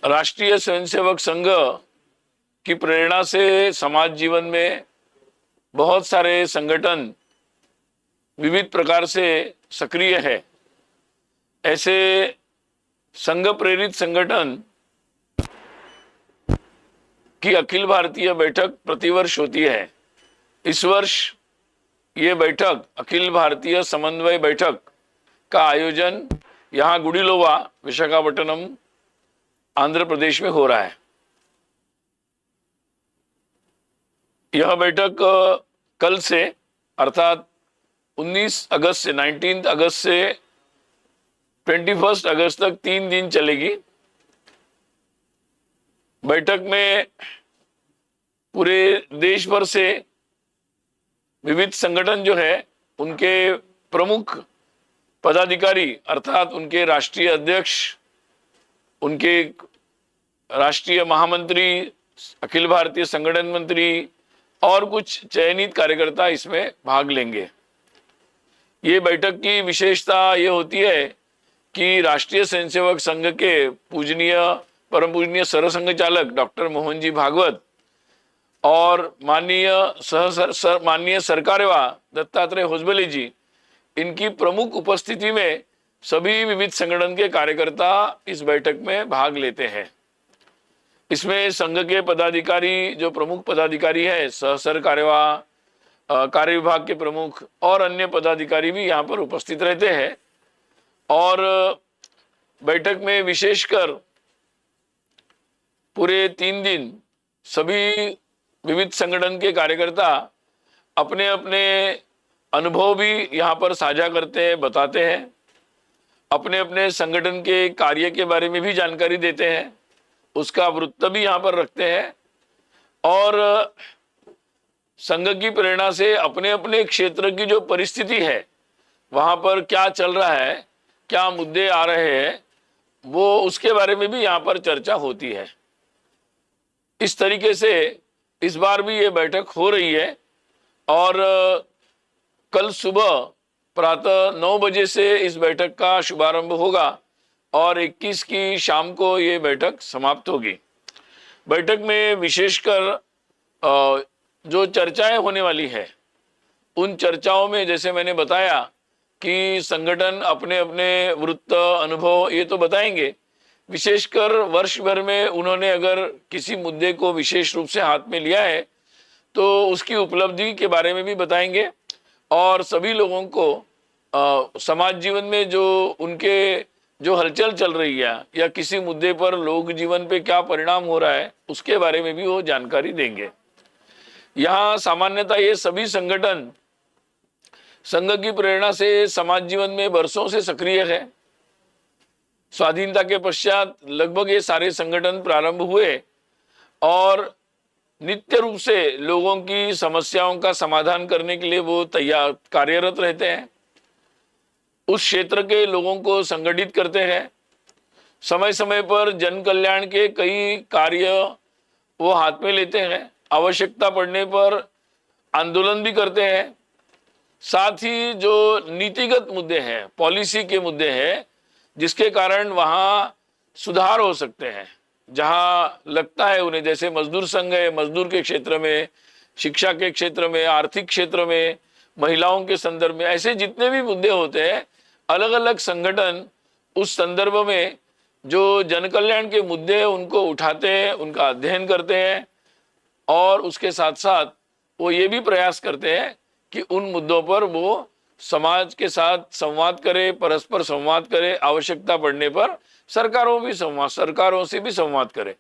राष्ट्रीय स्वयंसेवक संघ की प्रेरणा से समाज जीवन में बहुत सारे संगठन विविध प्रकार से सक्रिय है। ऐसे संघ प्रेरित संगठन की अखिल भारतीय बैठक प्रतिवर्ष होती है। इस वर्ष ये बैठक अखिल भारतीय समन्वय बैठक का आयोजन यहाँ गुड़ीलोवा विशाखापट्टनम आंध्र प्रदेश में हो रहा है। यह बैठक कल से अर्थात 19 अगस्त से 19 अगस्त से 21 अगस्त तक 3 दिन चलेगी। बैठक में पूरे देश भर से विविध संगठन जो है उनके प्रमुख पदाधिकारी अर्थात उनके राष्ट्रीय अध्यक्ष, उनके राष्ट्रीय महामंत्री, अखिल भारतीय संगठन मंत्री और कुछ चयनित कार्यकर्ता इसमें भाग लेंगे। ये बैठक की विशेषता ये होती है कि राष्ट्रीय स्वयंसेवक संघ के परम पूजनीय सरसंघ चालक डॉक्टर मोहन जी भागवत और माननीय सरकारेवा दत्तात्रेय होसबले जी, इनकी प्रमुख उपस्थिति में सभी विविध संगठन के कार्यकर्ता इस बैठक में भाग लेते हैं। इसमें संघ के पदाधिकारी, जो प्रमुख पदाधिकारी है, सरकारेवा कार्य विभाग के प्रमुख और अन्य पदाधिकारी भी यहाँ पर उपस्थित रहते हैं। और बैठक में विशेषकर पूरे 3 दिन सभी विविध संगठन के कार्यकर्ता अपने अपने अनुभव भी यहाँ पर साझा करते हैं, बताते हैं, अपने अपने संगठन के कार्य के बारे में भी जानकारी देते हैं, उसका वृत्त भी यहाँ पर रखते हैं और संघ की प्रेरणा से अपने अपने क्षेत्र की जो परिस्थिति है, वहाँ पर क्या चल रहा है, क्या मुद्दे आ रहे हैं, वो उसके बारे में भी यहाँ पर चर्चा होती है। इस तरीके से इस बार भी ये बैठक हो रही है और कल सुबह प्रातः 9 बजे से इस बैठक का शुभारंभ होगा और 21 की शाम को ये बैठक समाप्त होगी। बैठक में विशेषकर जो चर्चाएं होने वाली है, उन चर्चाओं में जैसे मैंने बताया कि संगठन अपने अपने वृत्त, अनुभव ये तो बताएंगे। विशेषकर वर्ष भर में उन्होंने अगर किसी मुद्दे को विशेष रूप से हाथ में लिया है तो उसकी उपलब्धि के बारे में भी बताएंगे और सभी लोगों को समाज जीवन में जो उनके जो हलचल चल रही है या किसी मुद्दे पर लोक जीवन पे क्या परिणाम हो रहा है, उसके बारे में भी वो जानकारी देंगे। यहाँ सामान्यतः ये सभी संगठन संघ की प्रेरणा से समाज जीवन में वर्षों से सक्रिय है। स्वाधीनता के पश्चात लगभग ये सारे संगठन प्रारंभ हुए और नित्य रूप से लोगों की समस्याओं का समाधान करने के लिए वो कार्यरत रहते हैं। उस क्षेत्र के लोगों को संगठित करते हैं। समय समय पर जन कल्याण के कई कार्य वो हाथ में लेते हैं। आवश्यकता पड़ने पर आंदोलन भी करते हैं। साथ ही जो नीतिगत मुद्दे हैं, पॉलिसी के मुद्दे हैं, जिसके कारण वहाँ सुधार हो सकते हैं, जहाँ लगता है उन्हें, जैसे मजदूर संघ है, मजदूर के क्षेत्र में, शिक्षा के क्षेत्र में, आर्थिक क्षेत्र में, महिलाओं के संदर्भ में, ऐसे जितने भी मुद्दे होते हैं, अलग अलग संगठन उस संदर्भ में जो जन कल्याण के मुद्दे हैं उनको उठाते हैं, उनका अध्ययन करते हैं और उसके साथ साथ वो ये भी प्रयास करते हैं कि उन मुद्दों पर वो समाज के साथ संवाद करे, परस्पर संवाद करे, आवश्यकता पड़ने पर सरकारों से भी संवाद करे।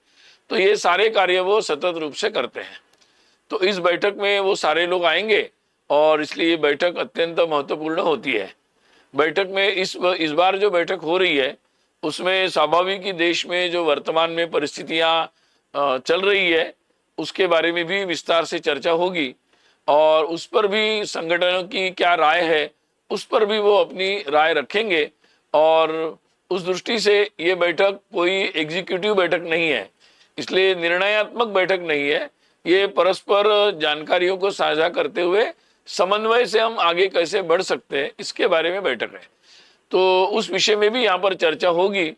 तो ये सारे कार्य वो सतत रूप से करते हैं। तो इस बैठक में वो सारे लोग आएंगे और इसलिए ये बैठक अत्यंत महत्वपूर्ण होती है। बैठक में इस बार जो बैठक हो रही है उसमें स्वाभाविक ही देश में जो वर्तमान में परिस्थितियां चल रही है उसके बारे में भी विस्तार से चर्चा होगी और उस पर भी संगठनों की क्या राय है, उस पर भी वो अपनी राय रखेंगे। और उस दृष्टि से ये बैठक कोई एग्जीक्यूटिव बैठक नहीं है, इसलिए निर्णयात्मक बैठक नहीं है। ये परस्पर जानकारियों को साझा करते हुए समन्वय से हम आगे कैसे बढ़ सकते हैं, इसके बारे में बैठक है। तो उस विषय में भी यहाँ पर चर्चा होगी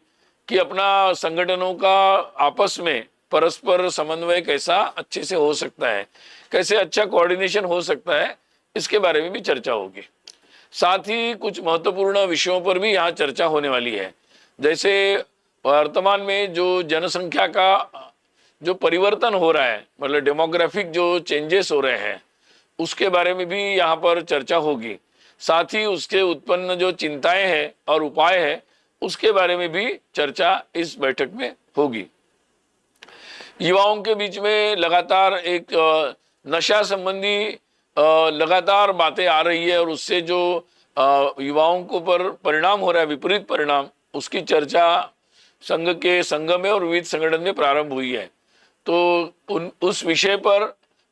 कि अपना संगठनों का आपस में परस्पर समन्वय कैसा अच्छे से हो सकता है, कैसे अच्छा कोऑर्डिनेशन हो सकता है, इसके बारे में भी चर्चा होगी। साथ ही कुछ महत्वपूर्ण विषयों पर भी यहाँ चर्चा होने वाली है, जैसे वर्तमान में जो जनसंख्या का जो परिवर्तन हो रहा है, मतलब डेमोग्राफिक जो चेंजेस हो रहे हैं, उसके बारे में भी यहाँ पर चर्चा होगी। साथ ही उसके उत्पन्न जो चिंताएं हैं और उपाय है, उसके बारे में भी चर्चा इस बैठक में होगी। युवाओं के बीच में लगातार एक नशा संबंधी लगातार बातें आ रही है, और उससे जो युवाओं को पर परिणाम हो रहा है, विपरीत परिणाम, उसकी चर्चा संघ के संघ में और विविध संगठन में प्रारंभ हुई है। तो उस विषय पर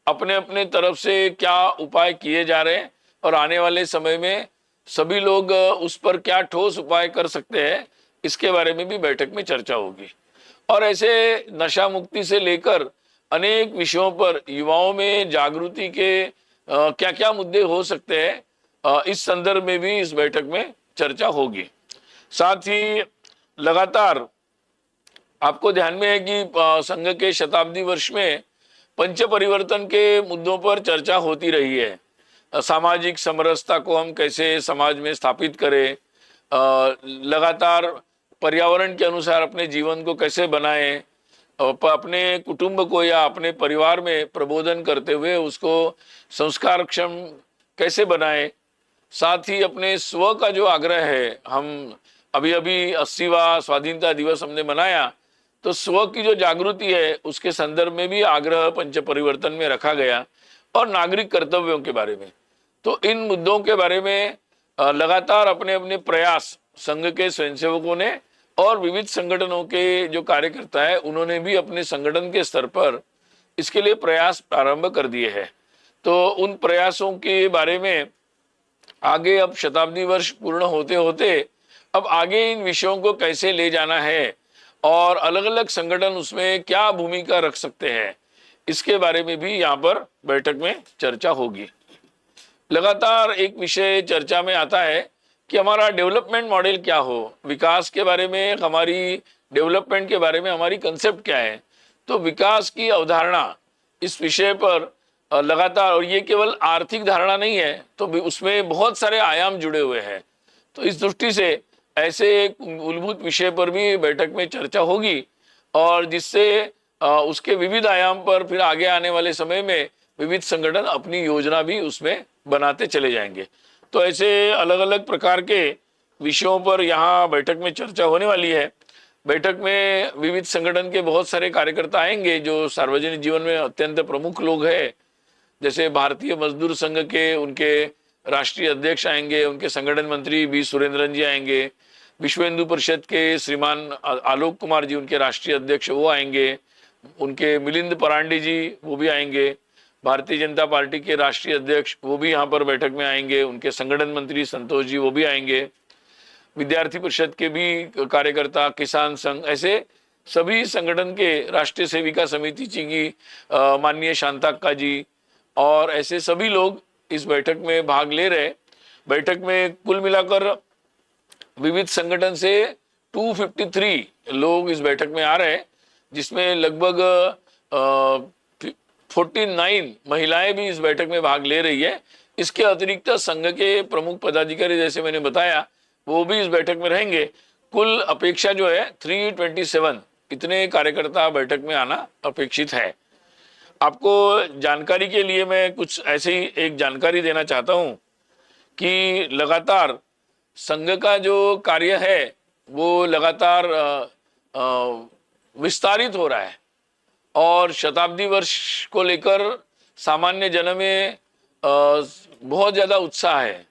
अपने अपने तरफ से क्या उपाय किए जा रहे हैं और आने वाले समय में सभी लोग उस पर क्या ठोस उपाय कर सकते हैं, इसके बारे में भी बैठक में चर्चा होगी। और ऐसे नशा मुक्ति से लेकर अनेक विषयों पर युवाओं में जागृति के क्या क्या मुद्दे हो सकते हैं, इस संदर्भ में भी इस बैठक में चर्चा होगी। साथ ही लगातार आपको ध्यान में है कि संघ के शताब्दी वर्ष में पंच परिवर्तन के मुद्दों पर चर्चा होती रही है। सामाजिक समरसता को हम कैसे समाज में स्थापित करें, लगातार पर्यावरण के अनुसार अपने जीवन को कैसे बनाएं, अपने कुटुंब को या अपने परिवार में प्रबोधन करते हुए उसको संस्कारक्षम कैसे बनाएं। साथ ही अपने स्व का जो आग्रह है, हम अभी अभी 80वां स्वाधीनता दिवस हमने मनाया, तो स्व की जो जागृति है उसके संदर्भ में भी आग्रह पंच परिवर्तन में रखा गया, और नागरिक कर्तव्यों के बारे में। तो इन मुद्दों के बारे में लगातार अपने अपने प्रयास संघ के स्वयंसेवकों ने और विविध संगठनों के जो कार्यकर्ता है, उन्होंने भी अपने संगठन के स्तर पर इसके लिए प्रयास प्रारंभ कर दिए हैं। तो उन प्रयासों के बारे में आगे अब शताब्दी वर्ष पूर्ण होते होते अब आगे इन विषयों को कैसे ले जाना है और अलग अलग संगठन उसमें क्या भूमिका रख सकते हैं, इसके बारे में भी यहाँ पर बैठक में चर्चा होगी। लगातार एक विषय चर्चा में आता है कि हमारा डेवलपमेंट मॉडल क्या हो, विकास के बारे में, हमारी डेवलपमेंट के बारे में हमारी कंसेप्ट क्या है। तो विकास की अवधारणा, इस विषय पर लगातार, और ये केवल आर्थिक धारणा नहीं है, तो उसमें बहुत सारे आयाम जुड़े हुए हैं। तो इस दृष्टि से ऐसे एक मूलभूत विषय पर भी बैठक में चर्चा होगी, और जिससे उसके विविध आयाम पर फिर आगे आने वाले समय में विविध संगठन अपनी योजना भी उसमें बनाते चले जाएंगे। तो ऐसे अलग अलग प्रकार के विषयों पर यहाँ बैठक में चर्चा होने वाली है। बैठक में विविध संगठन के बहुत सारे कार्यकर्ता आएंगे जो सार्वजनिक जीवन में अत्यंत प्रमुख लोग हैं, जैसे भारतीय मजदूर संघ के उनके राष्ट्रीय अध्यक्ष आएंगे, उनके संगठन मंत्री बी सुरेंद्रन जी आएंगे, विश्व हिंदू परिषद के श्रीमान आलोक कुमार जी उनके राष्ट्रीय अध्यक्ष वो आएंगे, उनके मिलिंद परांडे जी वो भी आएंगे, भारतीय जनता पार्टी के राष्ट्रीय अध्यक्ष वो भी यहाँ पर बैठक में आएंगे, उनके संगठन मंत्री संतोष जी वो भी आएंगे, विद्यार्थी परिषद के भी कार्यकर्ता, किसान संघ, ऐसे सभी संगठन के राष्ट्रीय सेविका समिति की माननीय शांताक्का जी, और ऐसे सभी लोग इस बैठक में भाग ले रहे। बैठक में कुल मिलाकर विविध संगठन से 253 लोग इस बैठक में आ रहे हैं, जिसमें लगभग 49 महिलाएं भी इस बैठक में भाग ले रही है। इसके अतिरिक्त संघ के प्रमुख पदाधिकारी, जैसे मैंने बताया, वो भी इस बैठक में रहेंगे। कुल अपेक्षा जो है 327 इतने कार्यकर्ता बैठक में आना अपेक्षित है। आपको जानकारी के लिए मैं कुछ ऐसे ही एक जानकारी देना चाहता हूं कि लगातार संघ का जो कार्य है वो लगातार विस्तारित हो रहा है, और शताब्दी वर्ष को लेकर सामान्य जन में बहुत ज़्यादा उत्साह है।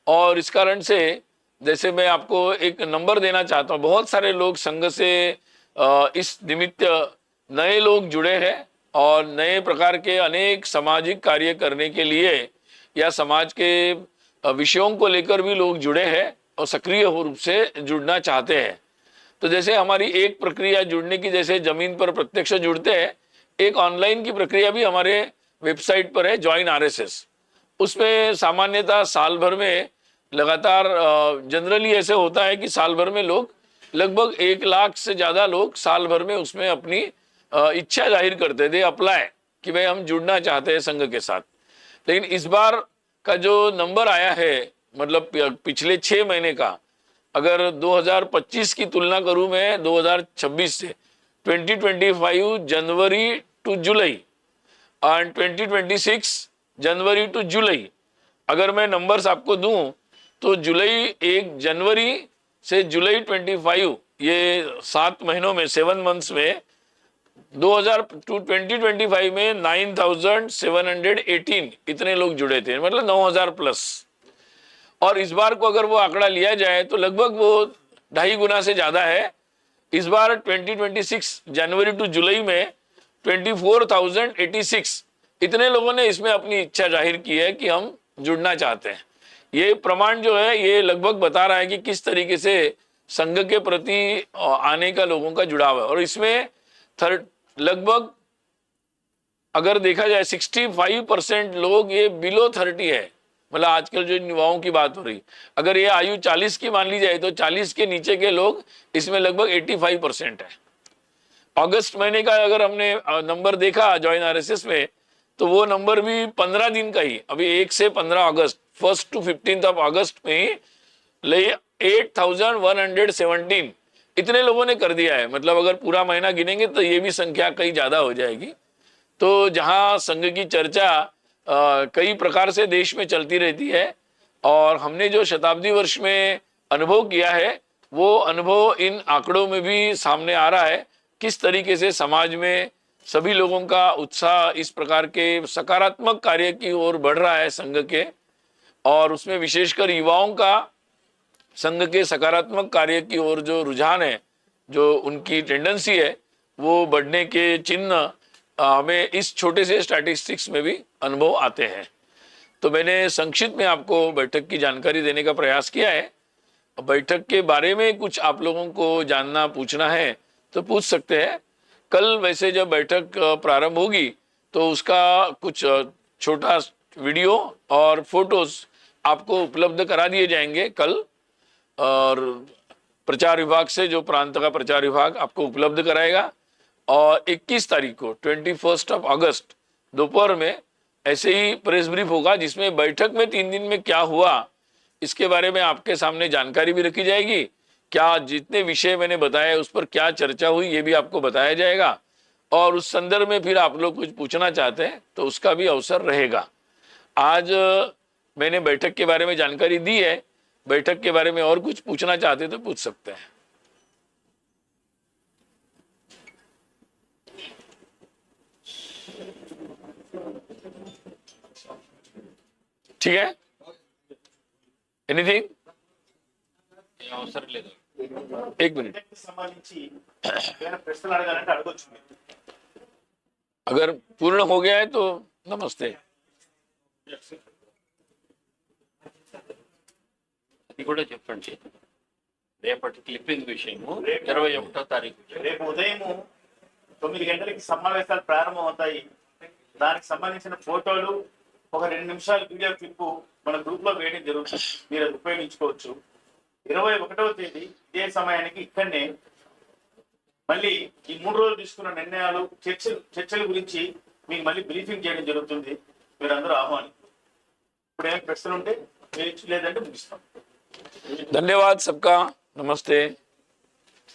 और इस कारण से, जैसे मैं आपको एक नंबर देना चाहता हूँ, बहुत सारे लोग संघ से इस निमित्त नए लोग जुड़े हैं, और नए प्रकार के अनेक सामाजिक कार्य करने के लिए या समाज के विषयों को लेकर भी लोग जुड़े हैं और सक्रिय रूप से जुड़ना चाहते हैं। तो जैसे हमारी एक प्रक्रिया जुड़ने की, जैसे जमीन पर प्रत्यक्ष जुड़ते हैं, एक ऑनलाइन की प्रक्रिया भी हमारे वेबसाइट पर है, ज्वाइन आरएसएस। उसमें सामान्यतः साल भर में लगातार जनरली ऐसे होता है कि साल भर में लोग लगभग 1 लाख से ज्यादा लोग साल भर में उसमें अपनी इच्छा जाहिर करते थे, अप्लाई कि भाई हम जुड़ना चाहते हैं संघ के साथ। लेकिन इस बार का जो नंबर आया है, मतलब पिछले 6 महीने का, अगर 2025 की तुलना करूं मैं 2026 से, 2025 January to July and 2026 January to July, अगर मैं नंबर्स आपको दूं तो जुलाई 1 जनवरी से जुलाई 25, ये 7 महीनों में, 7 मंथ्स में 2025 में 9718 इतने लोग जुड़े थे, मतलब 9000 प्लस। और इस बार को अगर वो आंकड़ा लिया जाए तो लगभग वो 2.5 गुना से ज्यादा है। इस बार 2026 जनवरी टू जुलाई में 24,086 इतने लोगों ने इसमें अपनी इच्छा जाहिर की है कि हम जुड़ना चाहते हैं। ये प्रमाण जो है ये लगभग बता रहा है कि किस तरीके से संघ के प्रति आने का लोगों का जुड़ाव है। और इसमें लगभग अगर देखा जाए 65% लोग ये बिलो 30 है, मतलब आजकल जो युवाओं की बात हो रही, अगर ये आयु 40 की मान ली जाए तो 40 के नीचे के लोग इसमें लगभग 85% है। अगस्त महीने का अगर हमने नंबर देखा जॉइन आरएसएस में, तो वो नंबर भी 15 दिन का ही, अभी 1 से 15 अगस्त, 1 to 15 अगस्त में ही 8117 इतने लोगों ने कर दिया है। मतलब अगर पूरा महीना गिनेंगे तो ये भी संख्या कई ज्यादा हो जाएगी। तो जहां संघ की चर्चा कई प्रकार से देश में चलती रहती है, और हमने जो शताब्दी वर्ष में अनुभव किया है वो अनुभव इन आंकड़ों में भी सामने आ रहा है, किस तरीके से समाज में सभी लोगों का उत्साह इस प्रकार के सकारात्मक कार्य की ओर बढ़ रहा है संघ के, और उसमें विशेषकर युवाओं का संघ के सकारात्मक कार्य की ओर जो रुझान है, जो उनकी टेंडेंसी है, वो बढ़ने के चिन्ह हमें इस छोटे से स्टैटिस्टिक्स में भी अनुभव आते हैं। तो मैंने संक्षिप्त में आपको बैठक की जानकारी देने का प्रयास किया है। बैठक के बारे में कुछ आप लोगों को जानना, पूछना है तो पूछ सकते हैं। कल वैसे जब बैठक प्रारंभ होगी तो उसका कुछ छोटा वीडियो और फोटोज आपको उपलब्ध करा दिए जाएंगे कल, और प्रचार विभाग से, जो प्रांत का प्रचार विभाग आपको उपलब्ध कराएगा। और 21 तारीख को 21 अगस्त दोपहर में ऐसे ही प्रेस ब्रीफ होगा, जिसमें बैठक में 3 दिन में क्या हुआ इसके बारे में आपके सामने जानकारी भी रखी जाएगी। क्या जितने विषय मैंने बताए उस पर क्या चर्चा हुई ये भी आपको बताया जाएगा, और उस संदर्भ में फिर आप लोग कुछ पूछना चाहते हैं तो उसका भी अवसर रहेगा। आज मैंने बैठक के बारे में जानकारी दी है, बैठक के बारे में और कुछ पूछना चाहते तो पूछ सकते हैं। ठीक है, एनीथिंग? అవసరం లేదు. एक मिनट, సంబంధించి ఏమైనా ప్రశ్నలు అడగాలంటే అడగొచ్చు మీరు. अगर पूर्ण हो गया है तो नमस्ते। అది కూడా చెప్పండి. రేపటి క్లిప్పింగ్ విషయము 21వ తారీఖు. రేపు ఉదయం 9 గంటలకి సమావేశాలు ప్రారంభం అవుతాయి. దానికి సంబంధించిన ఫోటోలు, ఒక 2 నిమిషాల వీడియో క్లిప్ మన గ్రూప్ లో వేయడం జరుగుతుంది. మీరు అది ఉపయోగించుకోవచ్చు. 21వ తేదీ ఇదే సమయానికి ఇక్కడనే మళ్ళీ ఈ 3 రోజులు తీసుకున్న నిర్ణయాలు, చర్చల గురించి మీకు మళ్ళీ బ్రీఫింగ్ చేయడం జరుగుతుంది. మీరందరూ ఆహ్వానితులు. ఇప్పుడు ఏమైనా ప్రశ్నలు ఉంటే లేదంటే ముగిస్తాం. धन्यवाद सबका, नमस्ते।